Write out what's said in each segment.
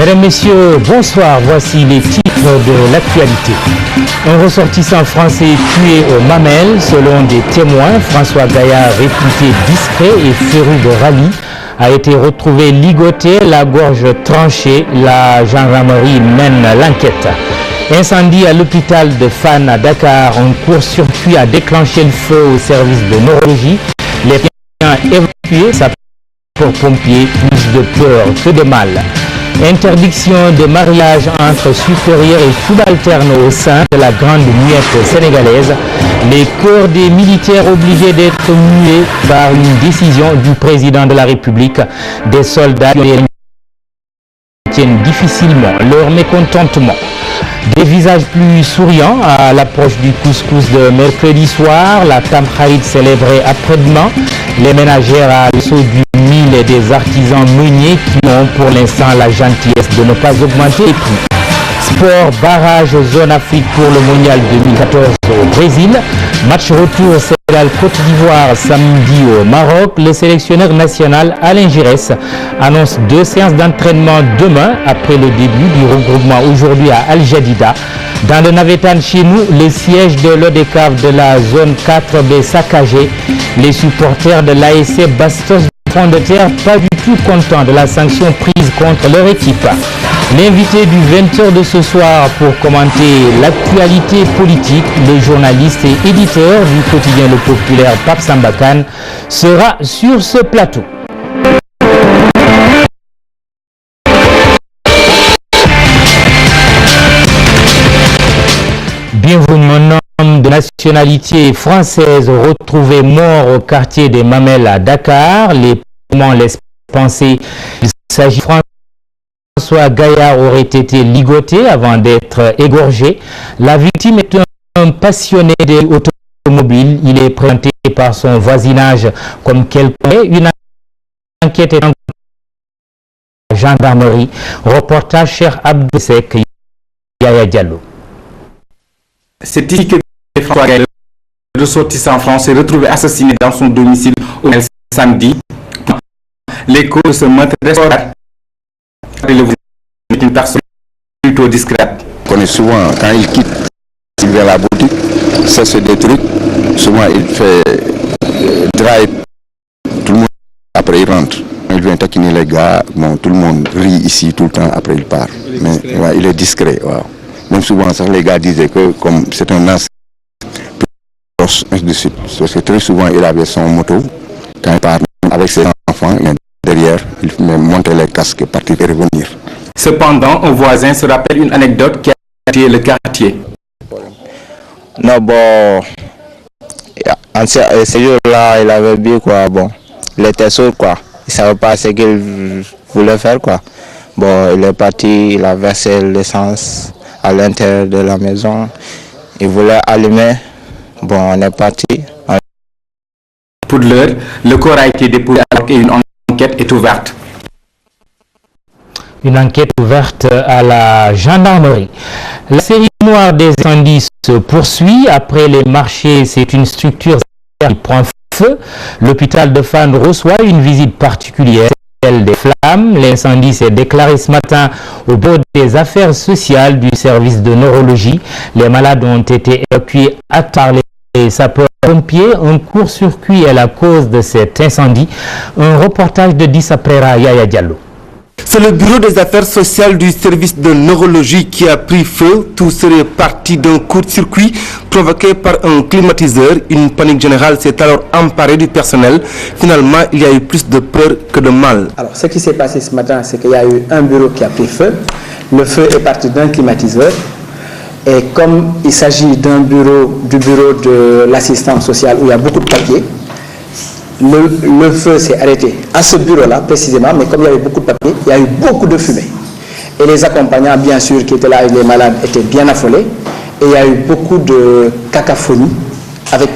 Mesdames, Messieurs, bonsoir. Voici les titres de l'actualité. Un ressortissant français tué aux mamelles. Selon des témoins, François Gaillard, réputé discret et féru de rallye, a été retrouvé ligoté, la gorge tranchée. La gendarmerie mène l'enquête. Incendie à l'hôpital de Fann à Dakar. Un court-circuit a déclenché le feu au service de neurologie. Les patients évacués, sapeurs-pompiers, plus de peur que de mal. Interdiction de mariage entre supérieurs et subalternes au sein de la grande muette sénégalaise. Les corps des militaires obligés d'être muets par une décision du président de la République. Des soldats tiennent difficilement leur mécontentement. Des visages plus souriants à l'approche du couscous de mercredi soir. La Tamkharit célébrée après-demain. Les ménagères à l'assaut du mil et des artisans meuniers qui ont pour l'instant la gentillesse de ne pas augmenter les prix. Sport, barrage zone Afrique pour le mondial 2014 au Brésil. Match retour Sénégal-Côte d'Ivoire samedi au Maroc. Le sélectionneur national Alain Giresse annonce 2 séances d'entraînement demain après le début du regroupement aujourd'hui à Al Jadida. Dans le Navétane chez nous, le siège de l'ODCAV de la zone 4B saccagé. Les supporters de l'ASC Bastos du Front de Terre pas du tout contents de la sanction prise contre leur équipe. L'invité du 20h de ce soir pour commenter l'actualité politique, le journaliste et éditeur du quotidien Le Populaire Pape Samba Kane sera sur ce plateau. Bienvenue, un homme de nationalité française retrouvé mort au quartier des Mamelles à Dakar. Les moments laissent penser qu'il s'agit de François Gaillard aurait été ligoté avant d'être égorgé. La victime est un passionné des automobiles. Il est présenté par son voisinage comme quelqu'un. Une enquête est en cours à la gendarmerie. Reportage Cheikh Abdoussek, Yaya Diallo. C'est ici que François Gaillard, ressortissant français, retrouvé assassiné dans son domicile au samedi. Les causes de ce meurtre restent une personne plutôt discrète. On connaît souvent quand il quitte, il vient à la boutique, ça c'est des trucs. Souvent il fait drive, tout le monde après il rentre. Il vient taquiner les gars, bon, tout le monde rit ici tout le temps, après il part. Mais ouais, il est discret. Wow. Même souvent ça, les gars disaient que comme c'est un ancien proche, ainsi de suite. Parce que très souvent il avait son moto, quand il part avec ses enfants, il est derrière, il montait les casques et partir et revenir. Cependant, un voisin se rappelle une anecdote qui a été le quartier. Non, bon, ce jour-là, il avait bu, quoi, bon, il était sourd, quoi. Il ne savait pas ce qu'il voulait faire, quoi. Bon, il est parti, il a versé l'essence à l'intérieur de la maison. Il voulait allumer, bon, on est parti. Pour l'heure, le corps a été déposé et une enquête est ouverte. Une enquête ouverte à la gendarmerie. La série noire des incendies se poursuit. Après les marchés, c'est une structure qui prend feu. L'hôpital de Fann reçoit une visite particulière, celle des flammes. L'incendie s'est déclaré ce matin au bureau des affaires sociales du service de neurologie. Les malades ont été évacués à tard. Les sapeurs-pompiers, un court-circuit est la cause de cet incendie. Un reportage de Dissaprera Yaya Diallo. C'est le bureau des affaires sociales du service de neurologie qui a pris feu. Tout serait parti d'un court-circuit provoqué par un climatiseur. Une panique générale s'est alors emparée du personnel. Finalement, il y a eu plus de peur que de mal. Alors, ce qui s'est passé ce matin, c'est qu'il y a eu un bureau qui a pris feu. Le feu est parti d'un climatiseur. Et comme il s'agit du bureau de l'assistance sociale où il y a beaucoup de papiers, le feu s'est arrêté à ce bureau-là précisément, mais comme il y avait beaucoup de papiers, il y a eu beaucoup de fumée. Et les accompagnants, bien sûr, qui étaient là avec les malades, étaient bien affolés. Et il y a eu beaucoup de cacophonie avec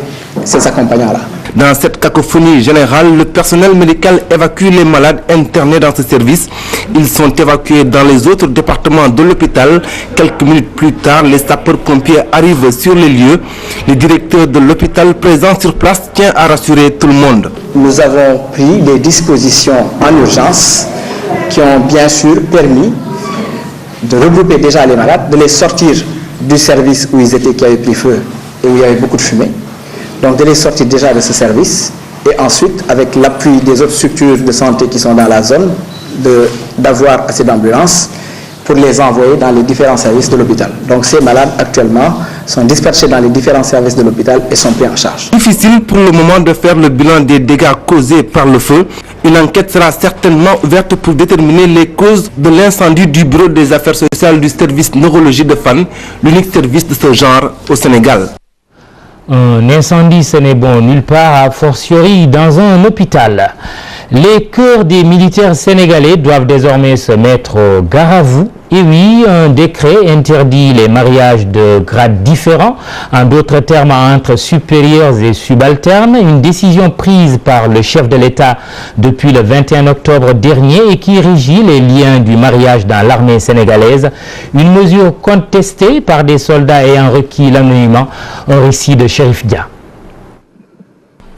ces accompagnants-là. Dans cette cacophonie générale, le personnel médical évacue les malades internés dans ce service. Ils sont évacués dans les autres départements de l'hôpital. Quelques minutes plus tard, les sapeurs-pompiers arrivent sur les lieux. Le directeur de l'hôpital présent sur place tient à rassurer tout le monde. Nous avons pris des dispositions en urgence qui ont bien sûr permis de regrouper déjà les malades, de les sortir du service où ils étaient, qui avait pris feu et où il y avait beaucoup de fumée. Donc de les sortir déjà de ce service et ensuite, avec l'appui des autres structures de santé qui sont dans la zone, d'avoir assez d'ambulances pour les envoyer dans les différents services de l'hôpital. Donc ces malades actuellement sont dispatchés dans les différents services de l'hôpital et sont pris en charge. Difficile pour le moment de faire le bilan des dégâts causés par le feu. Une enquête sera certainement ouverte pour déterminer les causes de l'incendie du bureau des affaires sociales du service neurologie de Fann, l'unique service de ce genre au Sénégal. Un incendie, ce n'est bon nulle part, a fortiori dans un hôpital. Les cœurs des militaires sénégalais doivent désormais se mettre au garde à vous. Et oui, un décret interdit les mariages de grades différents, en d'autres termes entre supérieurs et subalternes, une décision prise par le chef de l'État depuis le 21 octobre dernier et qui régit les liens du mariage dans l'armée sénégalaise, une mesure contestée par des soldats ayant requis l'anonymat, un récit de Chérif Dia.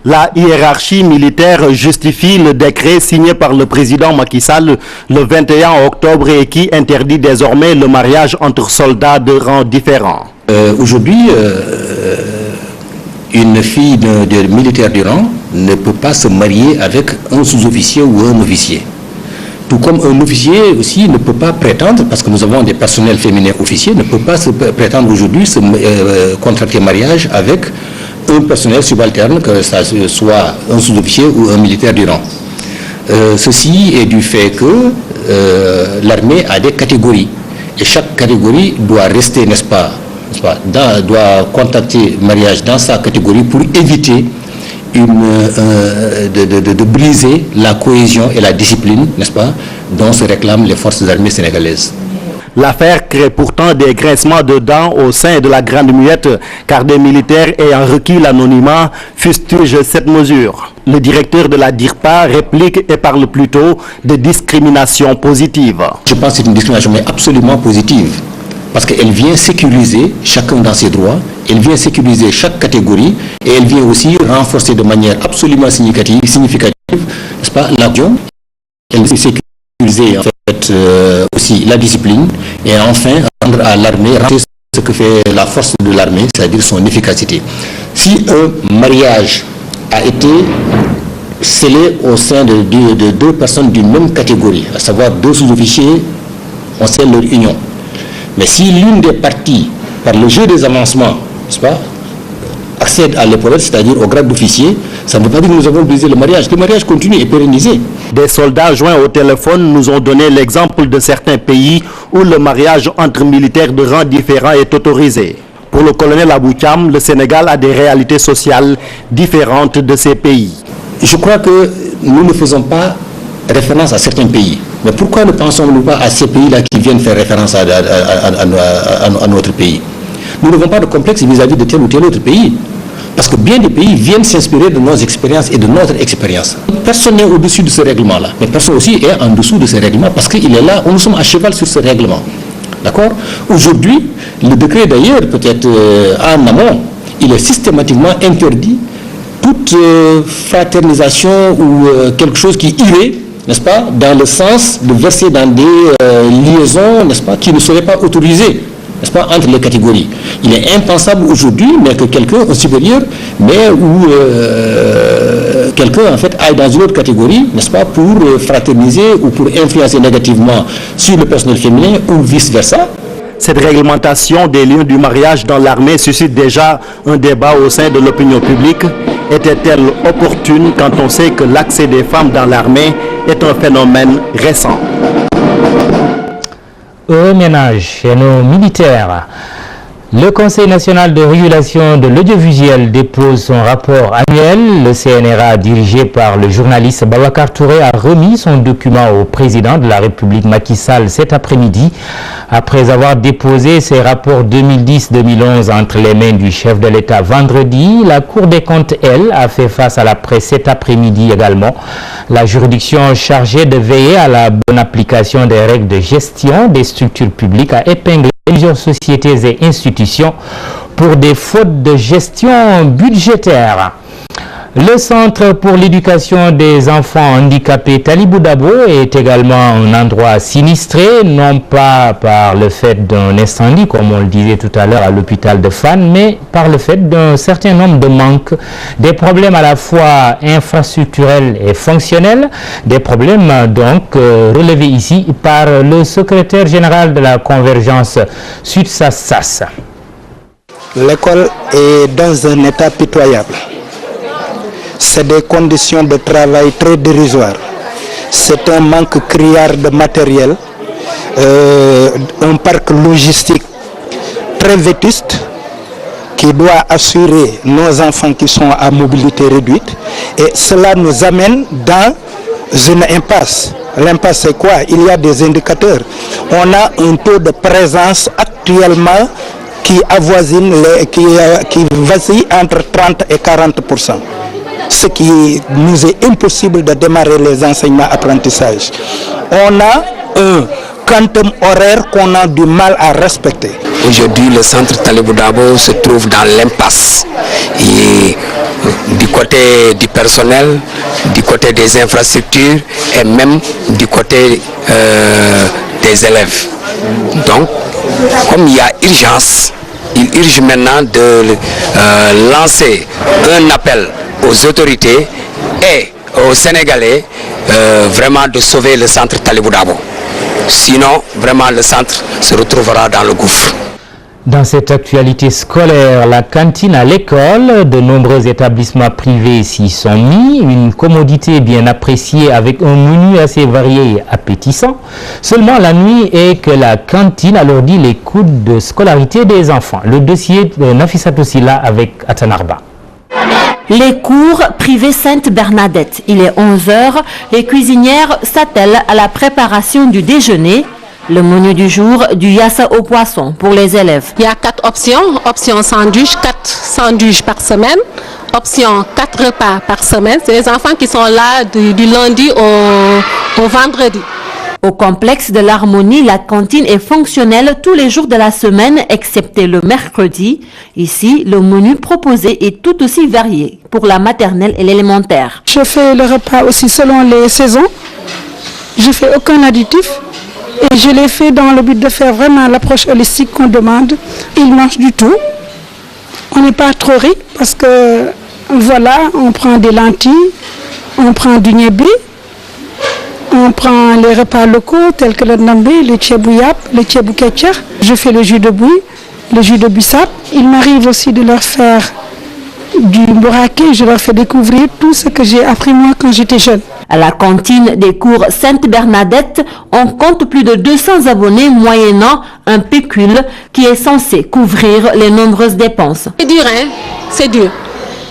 La hiérarchie militaire justifie le décret signé par le président Macky Sall le 21 octobre et qui interdit désormais le mariage entre soldats de rangs différents. Aujourd'hui, une fille de militaire du rang ne peut pas se marier avec un sous-officier ou un officier. Tout comme un officier aussi ne peut pas prétendre, parce que nous avons des personnels féminins officiers, ne peut pas se prétendre aujourd'hui se contracter mariage avec un personnel subalterne, que ça soit un sous-officier ou un militaire du rang. Ceci est du fait que l'armée a des catégories et chaque catégorie doit rester, n'est-ce pas, doit contacter mariage dans sa catégorie pour éviter de briser la cohésion et la discipline, n'est-ce pas, dont se réclament les forces armées sénégalaises. L'affaire crée pourtant des grincements de dents au sein de la Grande Muette, car des militaires ayant requis l'anonymat fustigent cette mesure. Le directeur de la DIRPA réplique et parle plutôt de discrimination positive. Je pense que c'est une discrimination mais absolument positive, parce qu'elle vient sécuriser chacun dans ses droits, elle vient sécuriser chaque catégorie et elle vient aussi renforcer de manière absolument significative, n'est-ce pas, l'action. Elle vient sécuriser en fait aussi la discipline et enfin rendre à l'armée ce que fait la force de l'armée, c'est-à-dire son efficacité. Si un mariage a été scellé au sein de deux personnes d'une même catégorie, à savoir deux sous-officiers, on scelle leur union. Mais si l'une des parties, par le jeu des avancements, n'est-ce pas, accède à l'épaulette, c'est-à-dire au grade d'officier, ça ne veut pas dire que nous avons brisé le mariage. Le mariage continue et pérennisé. Des soldats joints au téléphone nous ont donné l'exemple de certains pays où le mariage entre militaires de rangs différents est autorisé. Pour le colonel Aboucham, le Sénégal a des réalités sociales différentes de ces pays. Je crois que nous ne faisons pas référence à certains pays. Mais pourquoi ne pensons-nous pas à ces pays-là qui viennent faire référence à notre pays? Nous n'avons pas de complexe vis-à-vis de tel ou tel autre pays. Parce que bien des pays viennent s'inspirer de nos expériences et de notre expérience. Personne n'est au-dessus de ce règlement-là. Mais personne aussi est en dessous de ce règlement parce qu'il est là, nous sommes à cheval sur ce règlement. D'accord? Aujourd'hui, le décret d'ailleurs, peut-être en amont, il est systématiquement interdit toute fraternisation ou quelque chose qui irait, n'est-ce pas, dans le sens de verser dans des liaisons, n'est-ce pas, qui ne seraient pas autorisées, n'est-ce pas, entre les catégories. Il est impensable aujourd'hui, mais que quelqu'un au supérieur, mais où quelqu'un en fait aille dans une autre catégorie, n'est-ce pas, pour fraterniser ou pour influencer négativement sur le personnel féminin ou vice-versa. Cette réglementation des lieux du mariage dans l'armée suscite déjà un débat au sein de l'opinion publique. Était-elle opportune quand on sait que l'accès des femmes dans l'armée est un phénomène récent? Au ménage chez nos militaires. Le Conseil national de régulation de l'audiovisuel dépose son rapport annuel. Le CNRA, dirigé par le journaliste Babacar Touré, a remis son document au président de la République Macky Sall cet après-midi. Après avoir déposé ses rapports 2010-2011 entre les mains du chef de l'État vendredi, la Cour des comptes, elle, a fait face à la presse cet après-midi également. La juridiction chargée de veiller à la bonne application des règles de gestion des structures publiques a épinglé plusieurs sociétés et institutions pour des fautes de gestion budgétaire. Le Centre pour l'éducation des enfants handicapés Talibou Dabo est également un endroit sinistré, non pas par le fait d'un incendie, comme on le disait tout à l'heure à l'hôpital de Fann, mais par le fait d'un certain nombre de manques, des problèmes à la fois infrastructurels et fonctionnels, des problèmes donc relevés ici par le secrétaire général de la Convergence Sud-Sas. L'école est dans un état pitoyable. C'est des conditions de travail très dérisoires. C'est un manque criard de matériel, un parc logistique très vétuste qui doit assurer nos enfants qui sont à mobilité réduite. Et cela nous amène dans une impasse. L'impasse, c'est quoi? Il y a des indicateurs. On a un taux de présence actuellement qui avoisine, qui vacille entre 30 et 40%. Ce qui nous est impossible de démarrer les enseignements apprentissages. On a un quantum horaire qu'on a du mal à respecter. Aujourd'hui, le centre Talibou Dabo se trouve dans l'impasse. Et du côté du personnel, du côté des infrastructures et même du côté des élèves. Donc, comme il y a urgence, il urge maintenant de lancer un appel aux autorités et aux Sénégalais vraiment de sauver le centre Talibou Dabo. Sinon, vraiment, le centre se retrouvera dans le gouffre. Dans cette actualité scolaire, la cantine à l'école, de nombreux établissements privés s'y sont mis, une commodité bien appréciée avec un menu assez varié et appétissant. Seulement la nuit est que la cantine alourdit les coûts de scolarité des enfants. Le dossier de Nafissatou Silla avec Atanarba. Les cours privés Sainte-Bernadette. Il est 11h. Les cuisinières s'attellent à la préparation du déjeuner. Le menu du jour, du yassa au poisson pour les élèves. Il y a 4 options. Option sandwich, 4 sandwichs par semaine. Option 4 repas par semaine. C'est les enfants qui sont là du lundi au vendredi. Au complexe de l'Harmonie, la cantine est fonctionnelle tous les jours de la semaine, excepté le mercredi. Ici, le menu proposé est tout aussi varié pour la maternelle et l'élémentaire. Je fais le repas aussi selon les saisons. Je ne fais aucun additif. Et je l'ai fait dans le but de faire vraiment l'approche holistique qu'on demande. Ils mangent du tout. On n'est pas trop riche parce que, voilà, on prend des lentilles, on prend du niébé, on prend les repas locaux tels que le nambé, le tchebouyap, le tchebouketcher. Je fais le jus de bouille, le jus de bissap. Il m'arrive aussi de leur faire du bourraquet. Je leur fais découvrir tout ce que j'ai appris moi quand j'étais jeune. À la cantine des cours Sainte-Bernadette, on compte plus de 200 abonnés moyennant un pécule qui est censé couvrir les nombreuses dépenses. C'est dur, hein? C'est dur.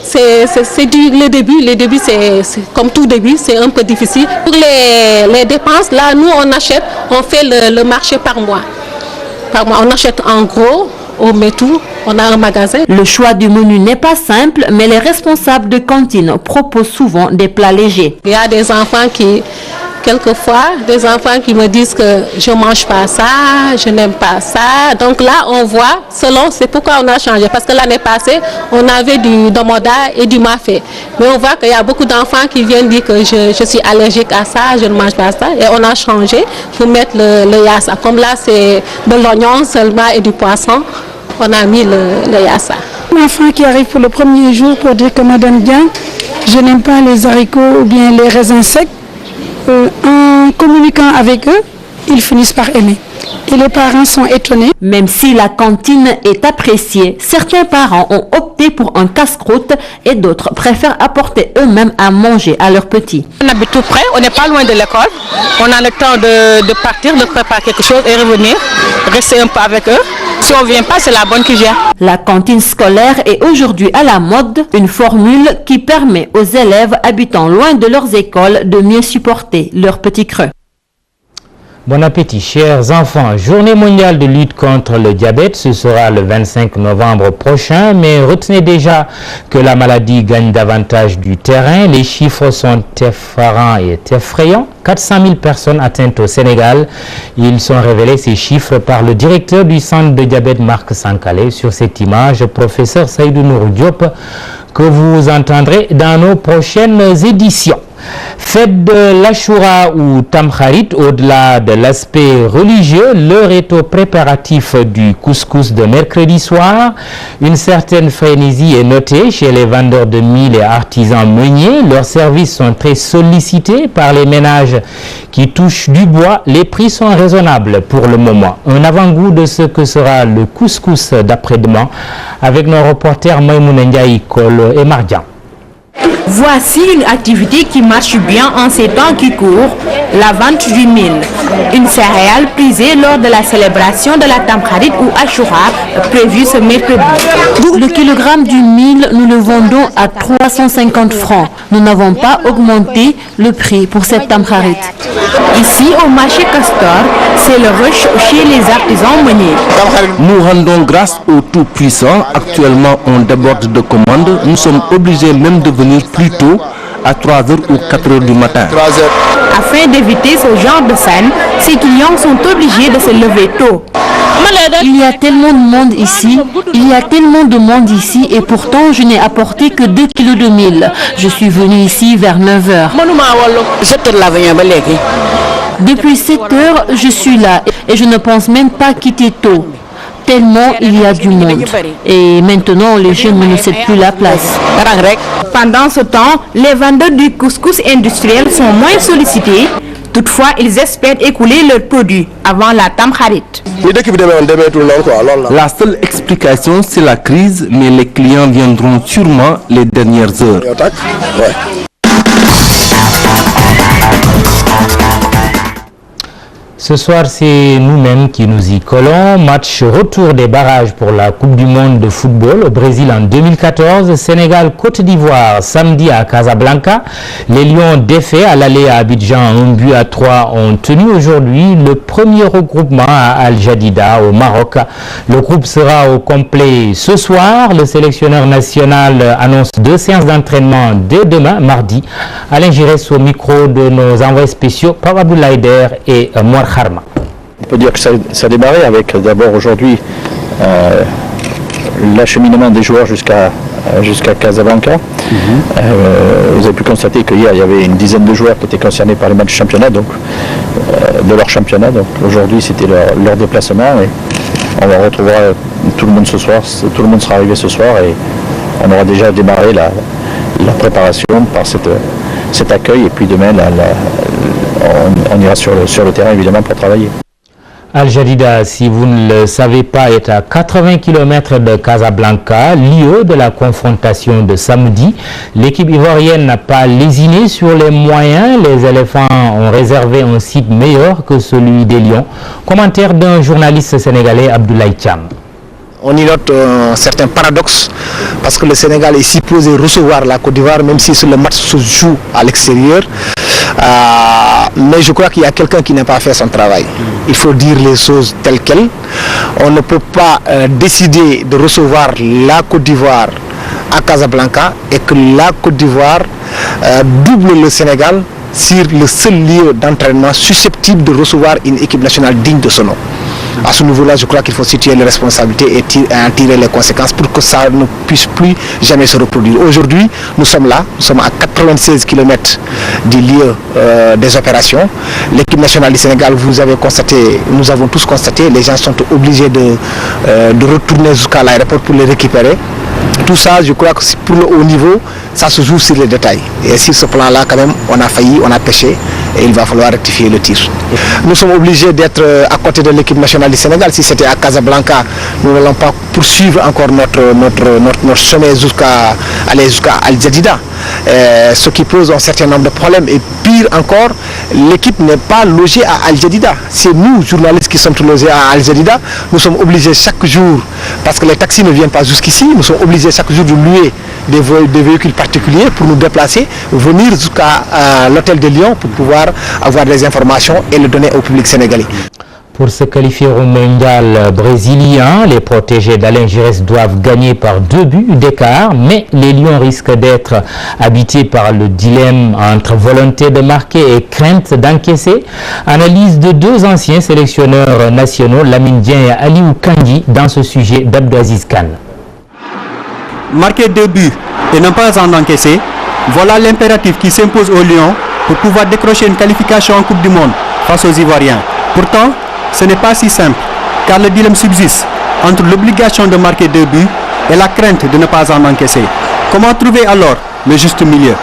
C'est dur le début. Le début, c'est comme tout début, c'est un peu difficile. Pour les dépenses, là, nous, on fait le marché par mois. On achète en gros, on met tout. On a un magasin. Le choix du menu n'est pas simple, mais les responsables de cantine proposent souvent des plats légers. Il y a des enfants quelquefois, me disent que je ne mange pas ça, je n'aime pas ça. Donc là, on voit, c'est pourquoi on a changé. Parce que l'année passée, on avait du domoda et du mafé. Mais on voit qu'il y a beaucoup d'enfants qui viennent dire que je suis allergique à ça, je ne mange pas ça. Et on a changé pour mettre le yassa. Comme là, c'est de l'oignon seulement et du poisson. On a mis le yassa. Un enfant qui arrive pour le premier jour pour dire que Madame Dieng, je n'aime pas les haricots ou bien les raisins secs. En communiquant avec eux, ils finissent par aimer. Et les parents sont étonnés. Même si la cantine est appréciée, certains parents ont opté pour un casse-croûte et d'autres préfèrent apporter eux-mêmes à manger à leurs petits. On habite tout près, on n'est pas loin de l'école. On a le temps de partir, de préparer quelque chose et revenir, rester un peu avec eux. Si on ne vient pas, c'est la bonne qui gère. La cantine scolaire est aujourd'hui à la mode, une formule qui permet aux élèves habitant loin de leurs écoles de mieux supporter leurs petits creux. Bon appétit, chers enfants. Journée mondiale de lutte contre le diabète, ce sera le 25 novembre prochain, mais retenez déjà que la maladie gagne davantage du terrain. Les chiffres sont effarants et effrayants. 400 000 personnes atteintes au Sénégal. Ils sont révélés, ces chiffres, par le directeur du centre de diabète Marc Sankale. Sur cette image, professeur Saïdou Nourou Diop que vous entendrez dans nos prochaines éditions. Fête de l'Achoura ou Tamkharit, au-delà de l'aspect religieux, l'heure est au préparatif du couscous de mercredi soir. Une certaine frénésie est notée chez les vendeurs de mil et artisans meuniers. Leurs services sont très sollicités par les ménages qui touchent du bois. Les prix sont raisonnables pour le moment. Un avant-goût de ce que sera le couscous d'après-demain avec nos reporters Maïmouna Ndiaye, Kol et Mardian. Voici une activité qui marche bien en ces temps qui courent, la vente du mil. Une céréale prisée lors de la célébration de la Tamkharit ou Achoura prévue ce mercredi. Le kilogramme du mil, nous le vendons à 350 francs. Nous n'avons pas augmenté le prix pour cette Tamkharit. Ici, au marché Castor, c'est le rush chez les artisans meuniers. Nous rendons grâce au Tout-Puissant. Actuellement, on déborde de commandes. Nous sommes obligés même de venir plus tôt, à 3h ou 4h du matin. Afin d'éviter ce genre de scène, ces clients sont obligés de se lever tôt. Il y a tellement de monde ici, et pourtant je n'ai apporté que 2 kilos de mil. Je suis venu ici vers 9h. Depuis 7h, je suis là et je ne pense même pas quitter tôt. Tellement il y a du monde. Et maintenant, les jeunes ne cèdent plus la place. Pendant ce temps, les vendeurs du couscous industriel sont moins sollicités. Toutefois, ils espèrent écouler leurs produits avant la Tamkharit. La seule explication, c'est la crise, mais les clients viendront sûrement les dernières heures. Ce soir, c'est nous-mêmes qui nous y collons. Match retour des barrages pour la Coupe du Monde de football au Brésil en 2014. Sénégal-Côte d'Ivoire samedi à Casablanca. Les Lions défaits à l'aller à Abidjan 1-3 ont tenu aujourd'hui le premier regroupement à Al Jadida au Maroc. Le groupe sera au complet ce soir. Le sélectionneur national annonce 2 séances d'entraînement dès demain, mardi. Alain Giresse au micro de nos envoyés spéciaux, Pape Abdoulaye et Moir. On peut dire que ça a démarré avec d'abord aujourd'hui l'acheminement des joueurs jusqu'à Casablanca. Vous avez pu constater qu'hier il y avait une dizaine de joueurs qui étaient concernés par les matchs championnat, donc de leur championnat. Donc aujourd'hui c'était leur déplacement et on va retrouver tout le monde ce soir. Tout le monde sera arrivé ce soir et on aura déjà démarré la préparation par cet accueil et puis demain on ira sur le terrain évidemment pour travailler. Al Jadida, si vous ne le savez pas, est à 80 km de Casablanca, lieu de la confrontation de samedi. L'équipe ivoirienne n'a pas lésiné sur les moyens. Les éléphants ont réservé un site meilleur que celui des Lions. Commentaire d'un journaliste sénégalais, Abdoulaye Thiam. On y note un certain paradoxe parce que le Sénégal est supposé recevoir la Côte d'Ivoire même si le match se joue à l'extérieur. Mais je crois qu'il y a quelqu'un qui n'a pas fait son travail. Il faut dire les choses telles quelles. On ne peut pas décider de recevoir la Côte d'Ivoire à Casablanca et que la Côte d'Ivoire double le Sénégal sur le seul lieu d'entraînement susceptible de recevoir une équipe nationale digne de ce nom. À ce niveau-là, je crois qu'il faut situer les responsabilités et en tirer les conséquences pour que ça ne puisse plus jamais se reproduire. Aujourd'hui, nous sommes là, nous sommes à 96 km du lieu des opérations. L'équipe nationale du Sénégal, vous avez constaté, nous avons tous constaté, les gens sont obligés de retourner jusqu'à l'aéroport pour les récupérer. Tout ça, je crois que pour le haut niveau, ça se joue sur les détails. Et sur ce plan-là, quand même, on a failli, on a péché et il va falloir rectifier le tir. Nous sommes obligés d'être à côté de l'équipe nationale du Sénégal. Si c'était à Casablanca, nous n'allons pas poursuivre encore notre chemin jusqu'à Al Jadida. Ce qui pose un certain nombre de problèmes. Et pire encore, l'équipe n'est pas logée à Al Jadida. C'est nous, journalistes, qui sommes logés à Al Jadida. Nous sommes obligés chaque jour, parce que les taxis ne viennent pas jusqu'ici, nous sommes obligés chaque jour de louer des véhicules particuliers pour nous déplacer, venir jusqu'à l'hôtel de Lyon pour pouvoir avoir des informations et le donner au public sénégalais. Pour se qualifier au mondial brésilien, les protégés d'Alain Giresse doivent gagner par 2 buts d'écart, mais les Lions risquent d'être habités par le dilemme entre volonté de marquer et crainte d'encaisser. Analyse de 2 anciens sélectionneurs nationaux, Lamine Dieng et Aliou Kandji, dans ce sujet d'Abdou Aziz Khan. Marquer 2 buts et ne pas en encaisser, voilà l'impératif qui s'impose aux Lions pour pouvoir décrocher une qualification en Coupe du Monde face aux Ivoiriens. Pourtant, ce n'est pas si simple, car le dilemme subsiste entre l'obligation de marquer 2 buts et la crainte de ne pas en encaisser. Comment trouver alors le juste milieu?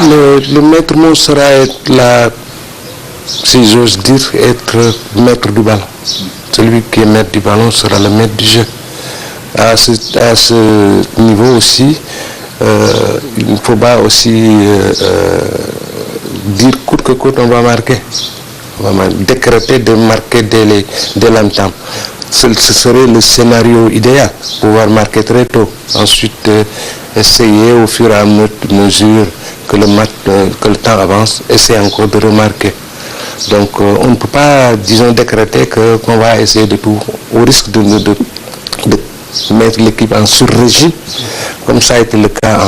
Le maître mot sera être si j'ose dire, être maître du ballon. Celui qui est maître du ballon sera le maître du jeu. À ce niveau aussi, il ne faut pas aussi dire coûte que coûte on va marquer. On va décréter de marquer dès l'entame. Ce serait le scénario idéal, pouvoir marquer très tôt. Ensuite, essayer au fur et à mesure que le temps avance, essayer encore de remarquer. Donc on ne peut pas, disons, décréter qu'on va essayer de tout, au risque de mettre l'équipe en sur-régime, comme ça a été le cas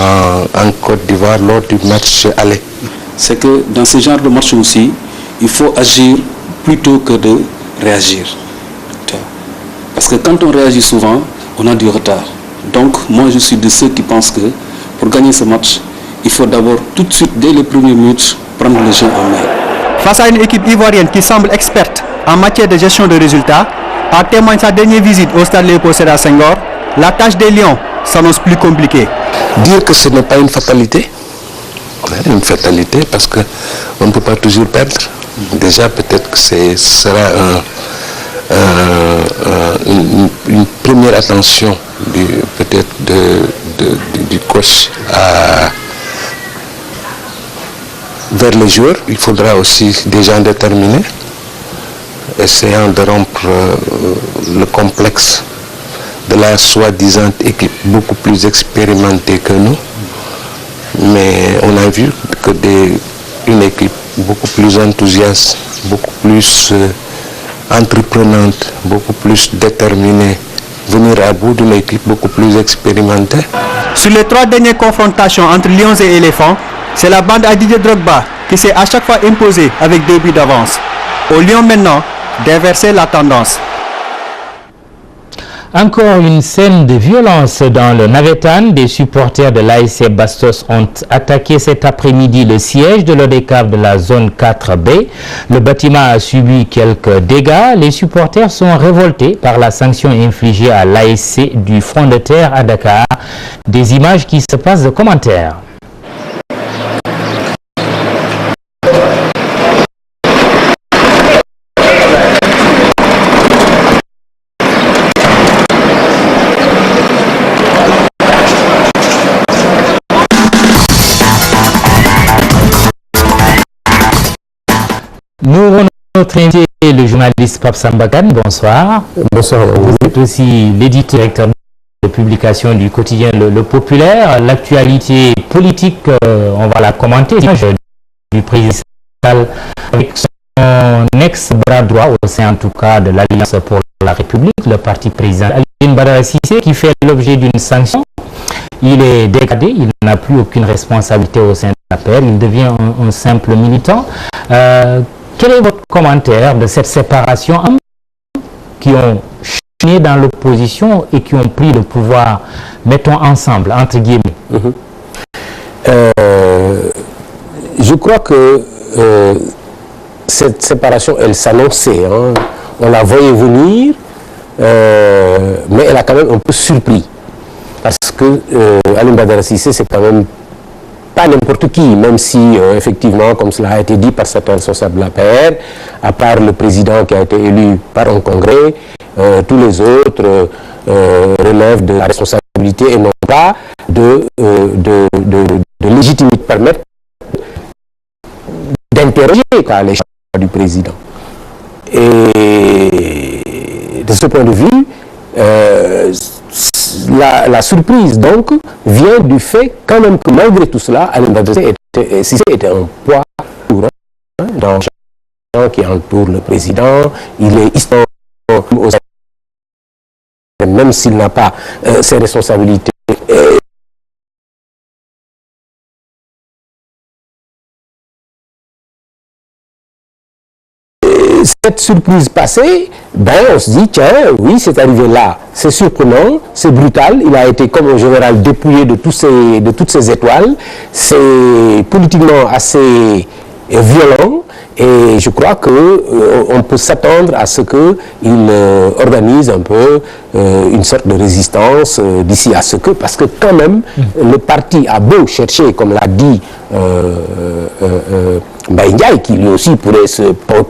en Côte d'Ivoire lors du match aller. C'est que dans ce genre de match aussi, il faut agir plutôt que de réagir. Parce que quand on réagit souvent, on a du retard. Donc moi je suis de ceux qui pensent que pour gagner ce match, il faut d'abord tout de suite, dès les premiers minutes, prendre le jeu en main. Face à une équipe ivoirienne qui semble experte en matière de gestion de résultats, en témoigne sa dernière visite au stade Léopold Sédar Senghor, la tâche des Lions s'annonce plus compliquée. Dire que ce n'est pas une fatalité, une fatalité parce qu'on ne peut pas toujours perdre. Déjà peut-être que ce sera une première attention peut-être du coach vers les joueurs. Il faudra aussi des gens déterminés, essayant de rompre le complexe de la soi-disant équipe beaucoup plus expérimentée que nous. Mais on a vu que une équipe beaucoup plus enthousiaste, beaucoup plus entreprenante, beaucoup plus déterminée, venir à bout d'une équipe beaucoup plus expérimentée. Sur les 3 dernières confrontations entre Lions et Éléphants, c'est la bande à Didier Drogba qui s'est à chaque fois imposée avec 2 buts d'avance. Aux Lions maintenant d'inverser la tendance. Encore une scène de violence dans le Navétane. Des supporters de l'ASC Bastos ont attaqué cet après-midi le siège de l'ODCAV de la zone 4B. Le bâtiment a subi quelques dégâts. Les supporters sont révoltés par la sanction infligée à l'ASC du Front de Terre à Dakar. Des images qui se passent de commentaires. Nous avons notre invité, le journaliste Pape Sambakan. Bonsoir. Bonsoir. Vous êtes aussi l'éditeur de publication du quotidien Le Populaire. L'actualité politique, on va la commenter. Du président avec son ex-bras droit au sein en tout cas de l'Alliance pour la République, le parti président Aline Badara Cissé, qui fait l'objet d'une sanction. Il est dégradé, il n'a plus aucune responsabilité au sein de l'APR, il devient un simple militant. Quel est votre commentaire de cette séparation qui ont chigné dans l'opposition et qui ont pris le pouvoir, mettons ensemble, entre guillemets? Je crois que cette séparation, elle s'annonçait. Hein. On la voyait venir, mais elle a quand même un peu surpris. Parce que Aline Badara Cissé, c'est quand même pas n'importe qui, même si effectivement, comme cela a été dit par certains responsables de l'APR, à part le président qui a été élu par un congrès, tous les autres relèvent de la responsabilité et non pas de légitimité permettre d'interroger les choix du président. Et de ce point de vue, la surprise donc vient du fait quand même que malgré tout cela, Aline Badara Cissé était un poids lourd dans le champ qui entoure le président. Il est historique, même s'il n'a pas ses responsabilités. cette surprise passée, ben, on se dit, tiens, oui, c'est arrivé là. C'est surprenant, c'est brutal. Il a été, comme en général, dépouillé de toutes ses étoiles. C'est politiquement assez violent. Et je crois qu'on peut s'attendre à ce qu'il organise un peu une sorte de résistance d'ici à ce que, parce que quand même, le parti a beau chercher, comme l'a dit Ndiaye, qui lui aussi pourrait se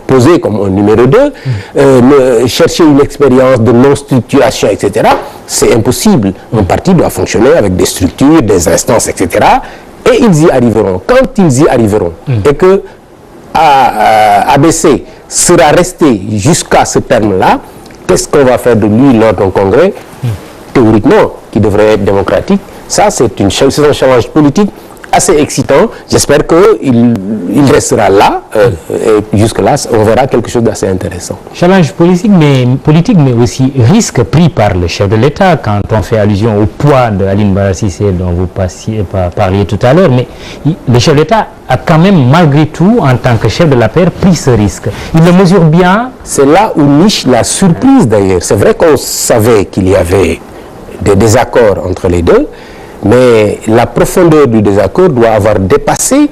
poser comme un numéro 2, chercher une expérience de non-structuration, etc., c'est impossible. Un parti doit fonctionner avec des structures, des instances, etc., et ils y arriveront. Quand ils y arriveront, et que ABC sera resté jusqu'à ce terme-là, qu'est-ce qu'on va faire de lui lors d'un congrès, théoriquement, qui devrait être démocratique? Ça, c'est un challenge politique assez excitant. J'espère qu'il restera là, et jusque-là, on verra quelque chose d'assez intéressant. Challenge politique, mais aussi risque pris par le chef de l'État, quand on fait allusion au poids de Aline Badara Cissé dont vous parliez tout à l'heure, mais le chef de l'État a quand même, malgré tout, en tant que chef de la paix, pris ce risque. Il le mesure bien. C'est là où niche la surprise d'ailleurs. C'est vrai qu'on savait qu'il y avait des désaccords entre les deux, mais la profondeur du désaccord doit avoir dépassé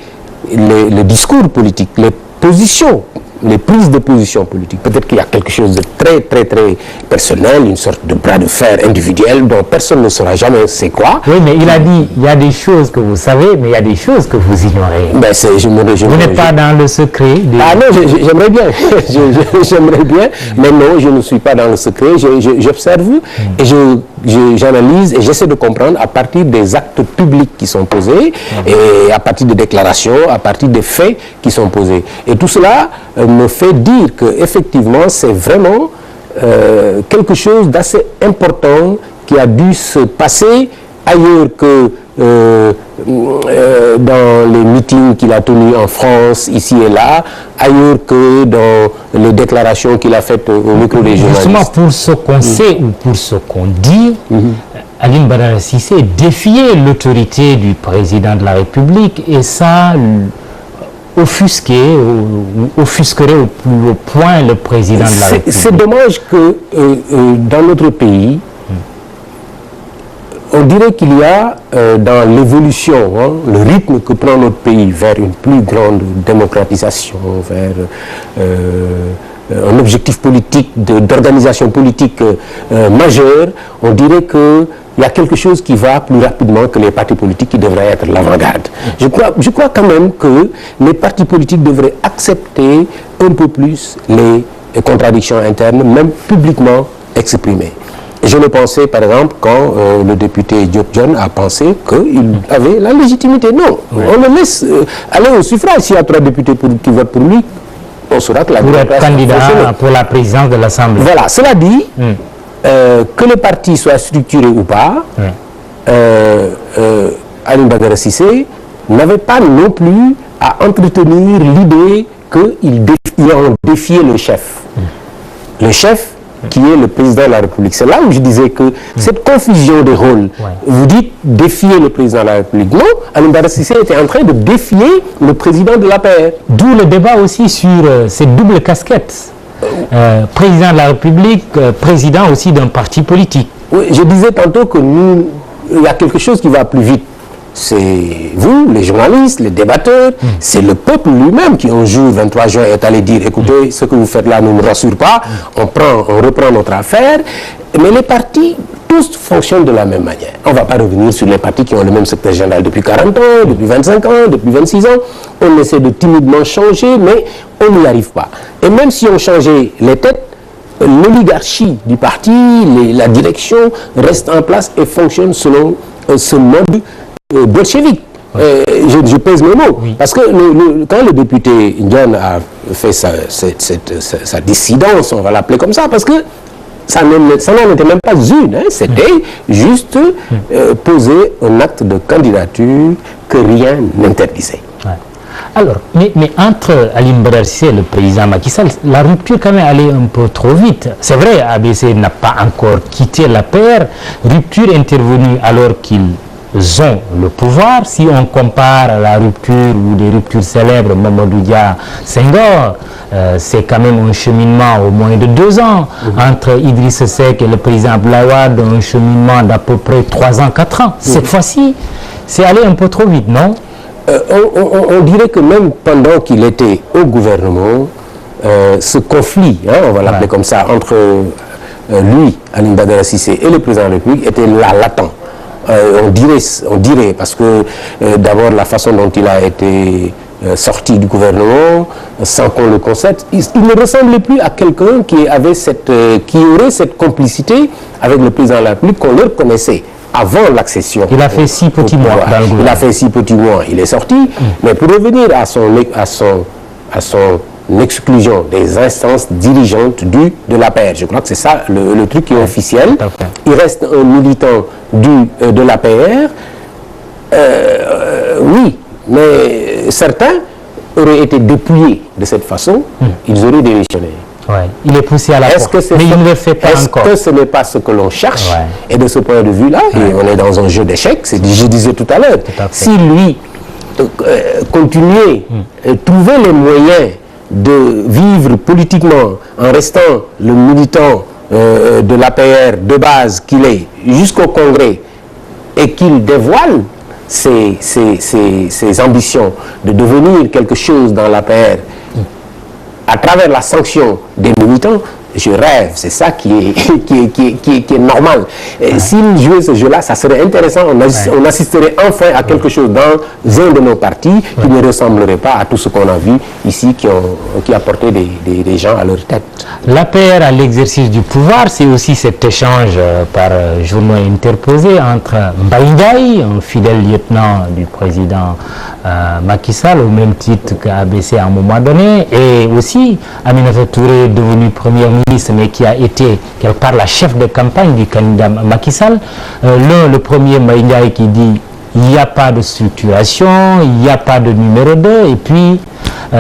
le discours politique, les positions, les prises de position politique. Peut-être qu'il y a quelque chose de très, très, très personnel, une sorte de bras de fer individuel dont personne ne saura jamais c'est quoi. Oui, mais il a dit, il y a des choses que vous savez, mais il y a des choses que vous ignorez. Ben vous n'êtes pas dans le secret. Ah non, j'aimerais bien. J'aimerais bien, mais non, je ne suis pas dans le secret. J'observe et j'analyse et j'essaie de comprendre à partir des actes publics qui sont posés et à partir des déclarations, à partir des faits qui sont posés. Et tout cela me fait dire qu'effectivement, c'est vraiment quelque chose d'assez important qui a dû se passer ailleurs que dans les meetings qu'il a tenus en France, ici et là, ailleurs que dans les déclarations qu'il a faites au micro des journalistes. Justement, pour ce qu'on sait ou pour ce qu'on dit, Aline Badara Cissé défiait l'autorité du président de la République et ça offusquerait au plus haut point le président de la République. C'est dommage que dans notre pays, on dirait qu'il y a dans l'évolution, le rythme que prend notre pays vers une plus grande démocratisation, vers un objectif politique, d'organisation politique majeure, on dirait qu'il y a quelque chose qui va plus rapidement que les partis politiques qui devraient être l'avant-garde. Je crois quand même que les partis politiques devraient accepter un peu plus les contradictions internes, même publiquement exprimées. Je le pensais, par exemple, quand le député Diop John a pensé qu'il avait la légitimité. Non, on le laisse aller au suffrage. S'il y a 3 députés qui votent pour lui, on saura que la pour être candidat pour la présidence de l'Assemblée. Voilà, cela dit, que le parti soit structuré ou pas, Aline Badara Cissé n'avait pas non plus à entretenir l'idée qu'il défiait le chef. Le chef qui est le président de la République. C'est là où je disais que cette confusion des rôles, vous dites défier le président de la République. Non, Aline Badara Cissé était en train de défier le président de l'APR. D'où le débat aussi sur cette double casquette. Président de la République, président aussi d'un parti politique. Oui, je disais tantôt que il y a quelque chose qui va plus vite. C'est vous, les journalistes, les débatteurs, c'est le peuple lui-même qui un jour, 23 juin, est allé dire, écoutez, ce que vous faites là ne nous rassure pas, on reprend notre affaire. Mais les partis, tous fonctionnent de la même manière. On ne va pas revenir sur les partis qui ont le même secrétaire général depuis 40 ans, depuis 25 ans, depuis 26 ans. On essaie de timidement changer, mais on n'y arrive pas. Et même si on changeait les têtes, l'oligarchie du parti, la direction reste en place et fonctionne selon ce mode bolchevique. Je pèse mes mots. Parce que quand le député John a fait sa dissidence, on va l'appeler comme ça, parce que ça n'en était même pas une, c'était juste poser un acte de candidature que rien n'interdisait. Alors, mais entre Aline Badara Cissé et le président Macky Sall, la rupture quand même allait un peu trop vite. C'est vrai, ABC n'a pas encore quitté la paire. Rupture intervenue alors qu'il ont le pouvoir. Si on compare à la rupture ou des ruptures célèbres, Mamadou Dia Senghor, c'est quand même un cheminement au moins de 2 ans. Entre Idriss Seck et le président Abdoulaye Wade, un cheminement d'à peu près 3 ans, 4 ans. Cette fois-ci, c'est allé un peu trop vite, non? On dirait que même pendant qu'il était au gouvernement, ce conflit, on va l'appeler comme ça, entre lui, Alioune Badara Cissé, et le président de la République était là, latent. On dirait, parce que d'abord la façon dont il a été sorti du gouvernement, sans qu'on le constate, il ne ressemblait plus à quelqu'un qui aurait cette complicité avec le président de la République qu'on leur connaissait avant l'accession. Il a fait 6 petits mois dans le gouvernement. Il a fait 6 petits mois, il est sorti, mais pour revenir à son exclusion des instances dirigeantes de l'APR. Je crois que c'est ça le truc qui est officiel. Il reste un militant de l'APR. Oui, mais certains auraient été dépouillés de cette façon, ils auraient démissionné. Ouais. Il est poussé à la porte, mais il ne le fait pas encore. Est-ce que ce n'est pas ce que l'on cherche? Et de ce point de vue-là, on est dans un jeu d'échecs, je disais tout à l'heure. Si lui continuait, trouver les moyens de vivre politiquement en restant le militant de l'APR de base qu'il est jusqu'au Congrès et qu'il dévoile ses ambitions de devenir quelque chose dans l'APR à travers la sanction des militants, je rêve, c'est ça qui est normal. S'il jouait ce jeu-là, ça serait intéressant, on assisterait enfin à quelque chose dans un de nos partis qui ne ressemblerait pas à tout ce qu'on a vu ici, qui a porté des gens à leur tête. L'APR à l'exercice du pouvoir, c'est aussi cet échange par journaux interposés entre Mbaye Ndiaye, un fidèle lieutenant du président Macky Sall, au même titre qu'ABC à un moment donné, et aussi Aminata Touré, devenu premier ministre, mais qui a été quelque part la chef de campagne du candidat Macky Sall. Le premier Mbaye Ndiaye qui dit il n'y a pas de structuration, il n'y a pas de numéro 2, et puis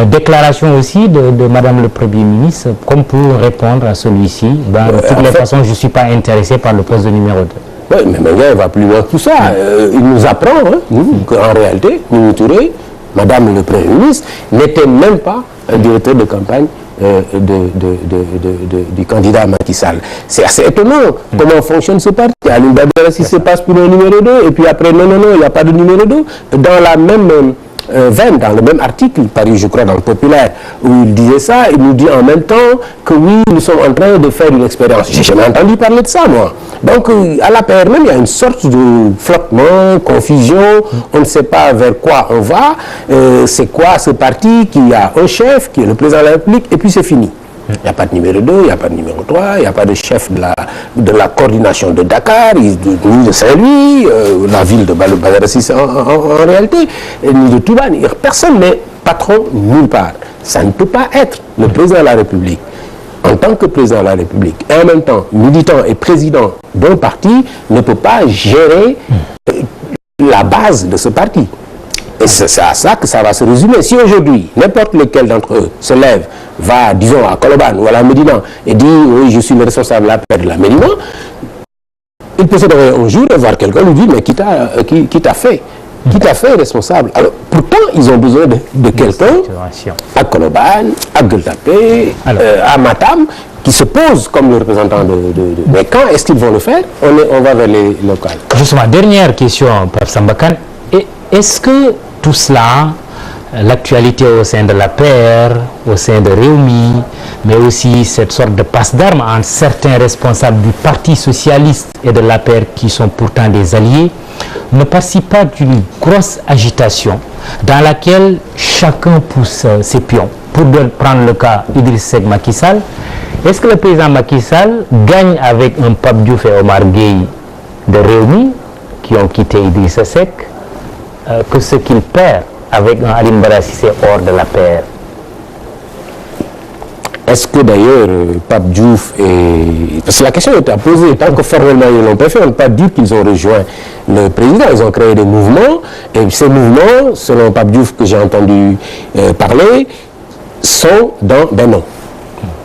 déclaration aussi de Madame le Premier ministre, comme pour répondre à celui-ci. De toutes les façons, je ne suis pas intéressé par le poste de numéro 2. Oui, mais Mbaye va plus loin que tout ça. Il nous apprend qu'en réalité, Mimi Touré, Madame le Premier ministre, n'était même pas un directeur de campagne du candidat Macky Sall. C'est assez étonnant comment fonctionne ce parti. Alioune Badara Cissé passe pour un numéro 2 et puis après, non, il n'y a pas de numéro 2. Dans la même veine, dans le même article, paru je crois dans le Populaire, où il disait ça, il nous dit en même temps que oui, nous sommes en train de faire une expérience. J'ai jamais entendu parler de ça, moi. Donc à l'APR même, il y a une sorte de flottement, confusion, on ne sait pas vers quoi on va, c'est quoi ce parti qui a un chef, qui est le président de la République, et puis c'est fini. Il n'y a pas de numéro 2, il n'y a pas de numéro 3, il n'y a pas de chef de la coordination de Dakar, ni de Saint-Louis, la ville de Badara Cissé en réalité, ni de Touba, personne n'est patron nulle part. Ça ne peut pas être le président de la République. En tant que président de la République, et en même temps militant et président d'un parti, ne peut pas gérer la base de ce parti. Et c'est à ça que ça va se résumer. Si aujourd'hui, n'importe lequel d'entre eux se lève, va, disons, à Colobane ou à la Médina et dit « oui, je suis le responsable de la Médina », il peut se réveiller un jour et voir quelqu'un lui dire « mais qui t'a fait ? Qui t'a fait responsable ?» Alors, pourtant, ils ont besoin de quelqu'un à Colobane, à Gueule Tapée, à Matam, qui se pose comme le représentant Mais quand est-ce qu'ils vont le faire? On va vers les locales. Justement, dernière question, Pape Sambakan. Est-ce que tout cela, l'actualité au sein de l'APR, au sein de Rewmi, mais aussi cette sorte de passe d'armes entre certains responsables du Parti socialiste et de l'APR qui sont pourtant des alliés, ne participe pas d'une grosse agitation dans laquelle chacun pousse ses pions? Pour prendre le cas Idriss Seck Macky Sall, est-ce que le président Macky Sall gagne avec un Pape Diouf et Omar Gueye de Rewmi qui ont quitté Idriss Seck que ce qu'il perd avec un Alioune Badara Cissé hors de l'APR? Est-ce que d'ailleurs Pape Diouf et... Parce que la question est à poser, tant que formellement ils l'ont pas fait, on ne peut pas dire qu'ils ont rejoint le président, ils ont créé des mouvements, et ces mouvements, selon Pape Diouf que j'ai entendu parler, sont dans Benno.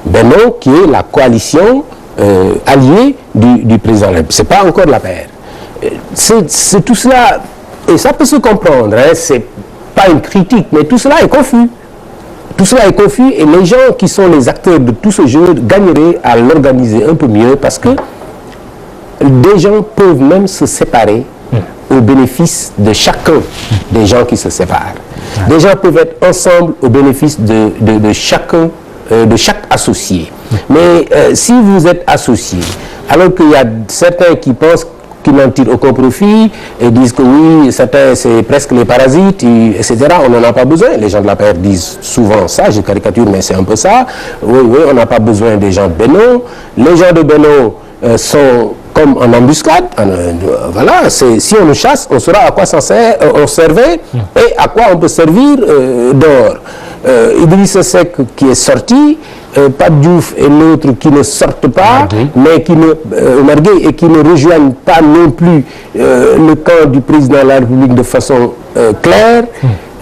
Benno qui est la coalition alliée du président. Ce n'est pas encore l'APR. c'est tout cela, et ça peut se comprendre, hein, c'est pas une critique, mais tout cela est confus. Tout cela est confus et les gens qui sont les acteurs de tout ce jeu gagneraient à l'organiser un peu mieux parce que des gens peuvent même se séparer au bénéfice de chacun des gens qui se séparent. Des gens peuvent être ensemble au bénéfice de chacun, de chaque associé. Mais si vous êtes associé, alors qu'il y a certains qui pensent qu'ils n'en tirent aucun profit et disent que oui, certains c'est presque les parasites, etc. On n'en a pas besoin. Les gens de la PR disent souvent ça, je caricature, mais c'est un peu ça. Oui, on n'a pas besoin des gens de Benno. Les gens de Benno sont comme en embuscade. Voilà, si on nous chasse, on saura à quoi on servait et à quoi on peut servir dehors. Idriss Seck qui est sorti, Pape Diouf et l'autre qui ne sortent pas, mais qui ne, et qui ne rejoignent pas non plus le camp du président de la République de façon claire.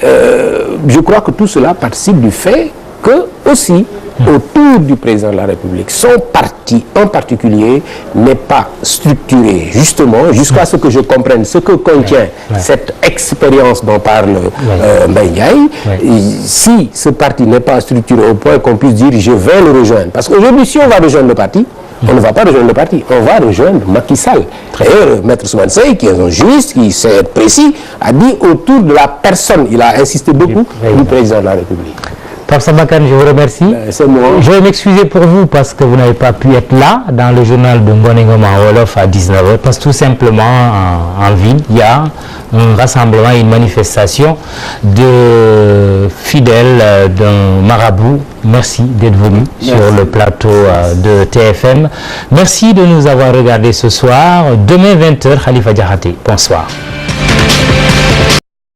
Je crois que tout cela participe du fait que aussi autour du président de la République, son parti en particulier n'est pas structuré, justement, jusqu'à ce que je comprenne ce que contient cette expérience dont parle Mbaye Ndiaye. Si ce parti n'est pas structuré au point qu'on puisse dire je vais le rejoindre, parce qu'aujourd'hui si on va rejoindre le parti, on ne va pas rejoindre le parti, on va rejoindre Macky Sall. D'ailleurs, Maître Ousmane Seye, qui est un juriste, qui sait être précis, a dit autour de la personne, il a insisté beaucoup, du président de la République. Pape Sambakane, je vous remercie. C'est moi. Je vais m'excuser pour vous parce que vous n'avez pas pu être là dans le journal de Ngonengoma Wolof à 19h parce que tout simplement en ville, il y a un rassemblement, une manifestation de fidèles d'un marabout. Merci d'être venu sur le plateau de TFM. Merci de nous avoir regardés ce soir. Demain 20h, Khalifa Diakhaté. Bonsoir.